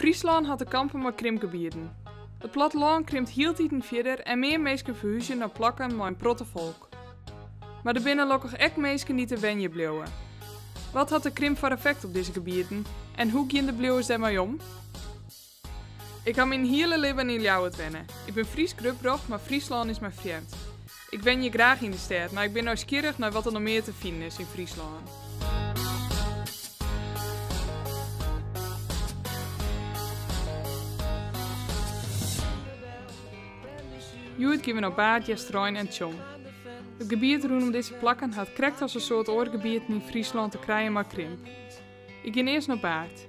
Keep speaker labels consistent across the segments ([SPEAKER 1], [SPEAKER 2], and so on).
[SPEAKER 1] Friesland had te kampen met krimpgebieden. Het platteland krimpt hieltieten verder en meer mensen verhuizen naar plakken met een protte volk. Maar er binnen lokkig ek mensen niet te wenje bleven. Wat had de krimp voor effect op deze gebieden en hoe gaan de bleeuwers daarmee om? Ik ga mijn hele leven in Ljouwert wennen. Ik ben Fries Krupbrocht, maar Friesland is mijn vreemd. Ik wen je graag in de stad, maar ik ben nieuwsgierig naar wat er nog meer te vinden is in Friesland. Joet gaan we naar Baartje, Struin en Tjom. Het gebied rondom deze plakken had krekt als een soort oorgebied in Friesland te krijgen maar krimp. Ik ging eerst naar Baart.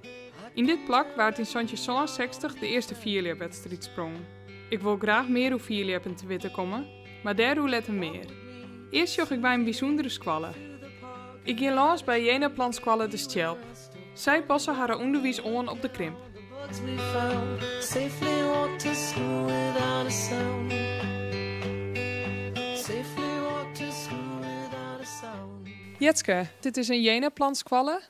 [SPEAKER 1] In dit plak werd in 1960 de eerste vierleerwedstrijd sprong. Ik wil graag meer over vierleerpen te weten komen, maar daardoor letten meer. Eerst zocht ik bij een bijzondere squalle. Ik ging langs bij jene plantsqualle de Stjelp. Zij passen haar onderwijs aan op de krimp. Jetske, dit is een jene-plantsqualle.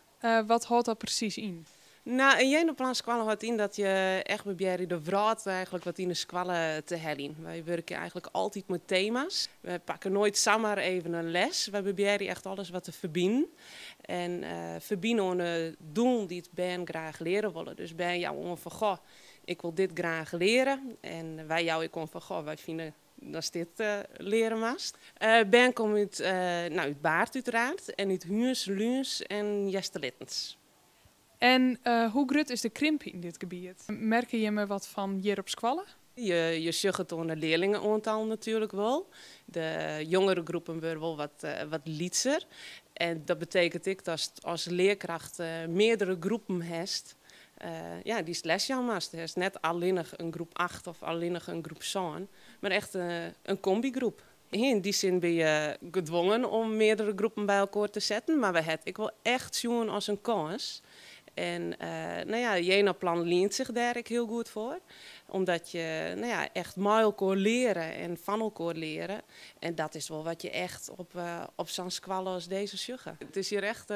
[SPEAKER 1] Wat houdt dat precies in?
[SPEAKER 2] Nou, een jene-plantsqualle houdt in dat je echt probeert de wraad eigenlijk wat in de squalle te hellen. Wij werken eigenlijk altijd met thema's. We pakken nooit samen even een les. We proberen echt alles wat te verbinden. En verbinden aan de doel die het ben graag leren willen. Dus ben jou om van, goh, ik wil dit graag leren. En wij jou ik om van, goh, wij vinden dat dit leren mast. Ben komt uit Baart uiteraard. En uit Huurs, Luurs en Jestelittens.
[SPEAKER 1] En hoe groot is de krimp in dit gebied? Merk je me wat van hier op squallen?
[SPEAKER 2] Je zag het aan de leerlingenaantal natuurlijk wel. De jongere groepen worden wel wat lietser. En dat betekent ik dat als leerkracht meerdere groepen hebt, die lesjan mast. Er is net alleen een groep 8 of alleen een groep 7, maar echt een combigroep. In die zin ben je gedwongen om meerdere groepen bij elkaar te zetten, maar ik wil echt zien als een kans. En Jena-plan leent zich daar heel goed voor. Omdat je echt met elkaar leren en van elkaar leren. En dat is wel wat je echt op zo'n squalle als deze zuggen. Het is hier echt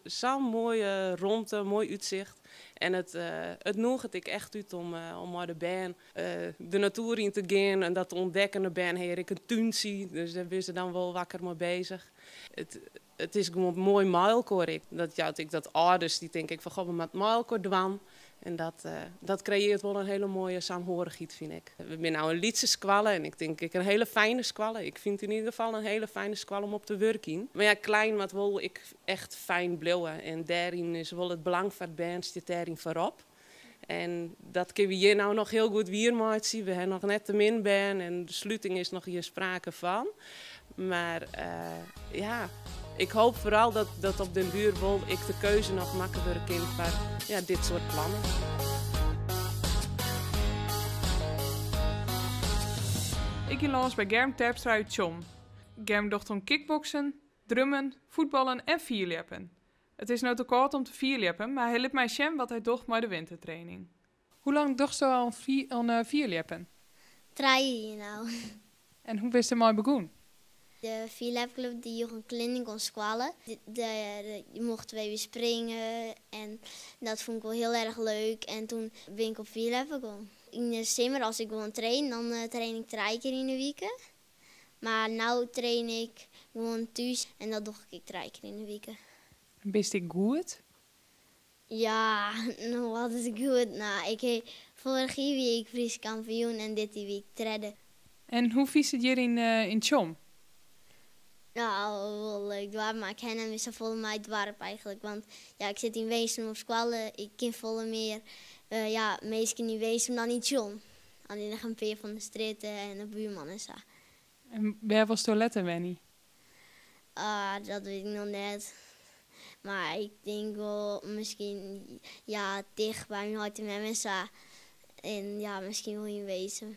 [SPEAKER 2] zo'n mooie rondte, mooi uitzicht. En het nodigt ik echt uit om naar de baan de natuur in te gaan en dat te ontdekken. De baan heer ik een tuin zie, dus daar ben ze dan wel wakker mee bezig. Het is gewoon mooi mijlkoor. Dat ouders die denk ik van, goh, we met mijlkoor dwan. En dat creëert wel een hele mooie saamhorigheid, vind ik. We zijn nou een liedse squalle en ik denk een hele fijne squalle. Ik vind in ieder geval een hele fijne squalle om op te werken. Maar ja, klein wat wil ik echt fijn blijven. En daarin is wel het belang van het bandje daarin voorop. En dat kunnen we hier nou nog heel goed weer zien. We hebben nog net te min band en de sluiting is nog hier sprake van. Maar ik hoop vooral dat op den duur wel ik de keuze nog makkelijker kan voor dit soort plannen.
[SPEAKER 1] Ik ging langs bij Germ Terpstra uit Tjom. Germ docht om kickboksen, drummen, voetballen en vierleppen. Het is nou te kort om te vierleppen, maar hij liet mij zien wat hij docht met de wintertraining. Hoe lang docht je al aan vierleppen?
[SPEAKER 3] 3 jaar nou.
[SPEAKER 1] En hoe wist je mooi begonnen?
[SPEAKER 3] De vierlepclub die joeg een kliniek kon squallen. Je mocht weer springen en dat vond ik wel heel erg leuk. En toen ben ik op vierleppen gegaan. In de zomer als ik gewoon train, dan train ik 3 keer in de week. Maar nu train ik gewoon thuis en dat doe ik 3 keer in de week.
[SPEAKER 1] Bist ik goed?
[SPEAKER 3] Ja, nou wat is goed. Nou, ik heb vorige week Fries kampioen en dit week derde.
[SPEAKER 1] En hoe vies het hier in Tjom?
[SPEAKER 3] Nou, wel leuk dorp, maar ik ken hem zo vol mijn dorp eigenlijk. Want ja, ik zit in Weesum op Squalle, ik ken volle meer. Meestal in Weesum dan in Tjom. Alleen nog een paar van de stritten en de buurman en zo.
[SPEAKER 1] En waar was toiletten, Wenny?
[SPEAKER 3] Dat weet ik nog net. Maar ik denk wel misschien, dicht bij mijn hart en zo. En ja, misschien wel in Weesum.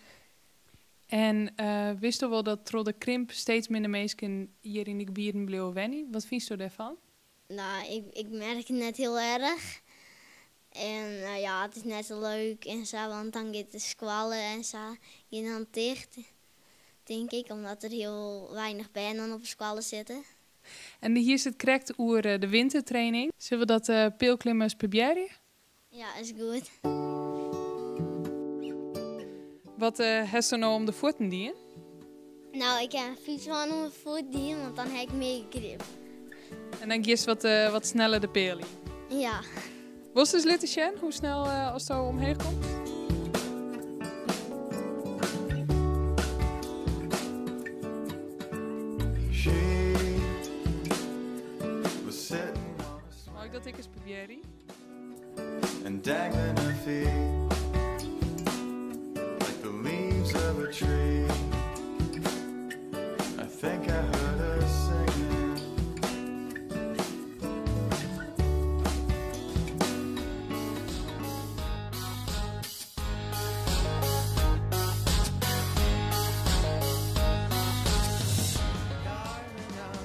[SPEAKER 1] En wist je wel dat door de krimp steeds minder mensen hier in de gebieden bleven wennen? Wat vind je daarvan?
[SPEAKER 3] Nou, ik merk het net heel erg. En het is net zo leuk en zo, want dan gaat de squallen en zo gaan dan dicht. Denk ik, omdat er heel weinig banen op de squallen zitten.
[SPEAKER 1] En hier zit correct over de wintertraining. Zullen we dat peelklimmers proberen?
[SPEAKER 3] Ja, is goed.
[SPEAKER 1] Wat heeft ze nou om de voeten dienen?
[SPEAKER 3] Nou, ik heb een fiets van om de voet dienen, want dan heb ik meer grip.
[SPEAKER 1] En dan kies wat sneller de peerling.
[SPEAKER 3] Ja.
[SPEAKER 1] Was dus litten Sjen, hoe snel als het omheen komt? Mag ik dat ik eens proberen?
[SPEAKER 4] And dangling her feet like the leaves of a tree. I think I heard her singing.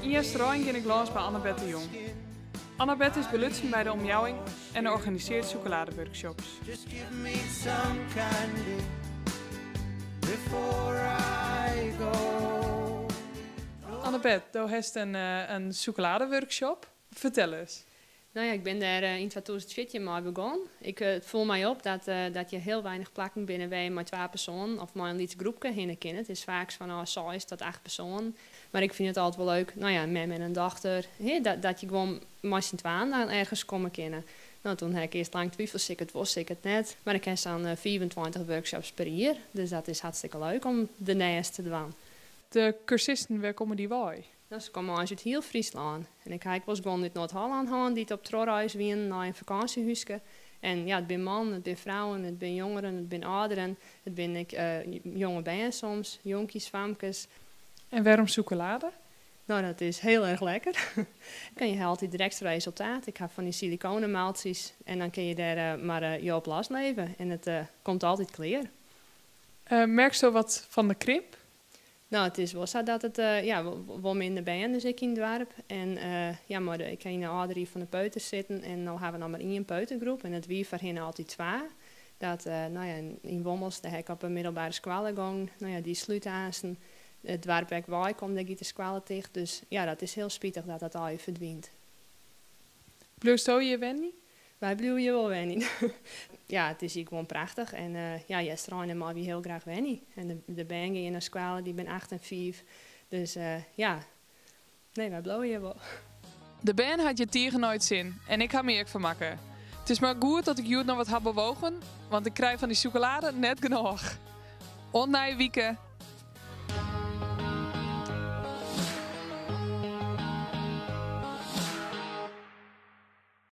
[SPEAKER 1] In Jesterijn ging ik langs bij Annabeth de Jong. Annabeth is belutsen bij de omjouwing en organiseert chocoladeworkshops.
[SPEAKER 4] Just give me some candy before I go.
[SPEAKER 1] Annabeth, je hebt een chocoladeworkshop. Vertel eens.
[SPEAKER 5] Nou ja, ik ben daar in 2014 mee begonnen. Het voel mij op dat je heel weinig plekken binnen met 2 personen of maar een licht groepje heen kan. Het is vaak van 6 tot 8 personen. Maar ik vind het altijd wel leuk, nou ja, met mijn dochter, dat je gewoon met z'n tweeën dan ergens komen kunnen. Nou, toen heb ik eerst lang twijfels, ik het was, ik het net. Maar ik heb dan 24 workshops per jaar. Dus dat is hartstikke leuk om de naast te doen.
[SPEAKER 1] De cursisten, waar komen die bij?
[SPEAKER 5] Nou, ze komen uit heel Friesland. En ik was gewoon uit Noord-Holland gaan, die op trouwreis wien naar een vakantiehuisje. En ja, het zijn mannen, het zijn vrouwen, het zijn jongeren, het zijn ouderen. Het ben jonge bijen soms, jonkies, famkes.
[SPEAKER 1] En waarom chocolade?
[SPEAKER 5] Nou, dat is heel erg lekker. Dan je altijd direct resultaat. Ik heb van die siliconenmaaltjes en dan kun je daar maar je op last leven. En het komt altijd clear.
[SPEAKER 1] Merk je wat van de krimp?
[SPEAKER 5] Nou, het is wel zo dat het wel minder bijen is ik in het dorp. En ja, maar ik kan in de ouderie van de peuters zitten en dan hebben we nog maar 1 peutergroep. En het wie voor hen altijd 2. Dat, nou ja, in Wommels, daar heb ik op een middelbare school gegaan. Nou ja, die sluiten aan. Het dorp waar ik bij kom, daar gaat de school dicht. Dus ja, dat is heel spietig dat dat al je verdwijnt.
[SPEAKER 1] Blijft je wenning?
[SPEAKER 5] Wij blijven je wel wennen. Ja, het is hier gewoon prachtig. En ja, Jesterijn mag we heel graag wennen. En de bangen in de school, die ben 8 en 5. Dus ja, nee, wij blijven je wel.
[SPEAKER 1] De band had je tegen nooit zin en ik ga me erg vermakken. Het is maar goed dat ik jullie nog wat heb bewogen, want ik krijg van die chocolade net genoeg. Onnij wieken.